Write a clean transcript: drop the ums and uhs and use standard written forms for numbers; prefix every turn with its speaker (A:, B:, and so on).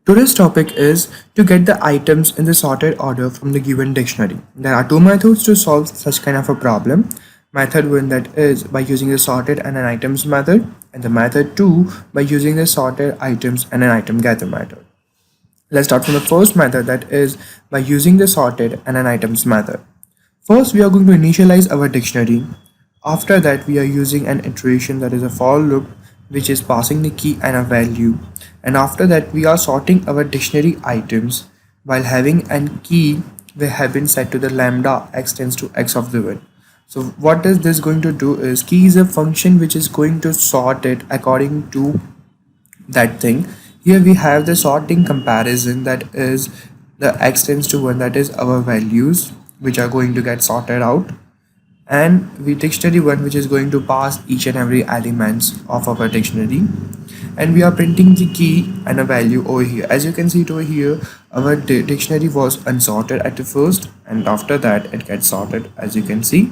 A: Today's topic is to get the items in the sorted order from the given dictionary. There are two methods to solve such kind of a problem. Method 1, that is by using the sorted and an items method, and the method 2 by using the sorted items and an item gather method. Let's start from the first method, that is by using the sorted and an items method. First, we are going to initialize our dictionary. After that, we are using an iteration, that is a for loop, which is passing the key and a value. And after that, we are sorting our dictionary items while having an key we have been set to the lambda x tends to x of the 1. So what is this going to do is key is a function which is going to sort it according to that thing. Here we have the sorting comparison, that is the x tends to 1, that is our values which are going to get sorted out, and we dictionary 1 which is going to pass each and every elements of our dictionary, and we are printing the key and a value over here. As you can see it over here, our dictionary was unsorted at the first, and after that it gets sorted, as you can see.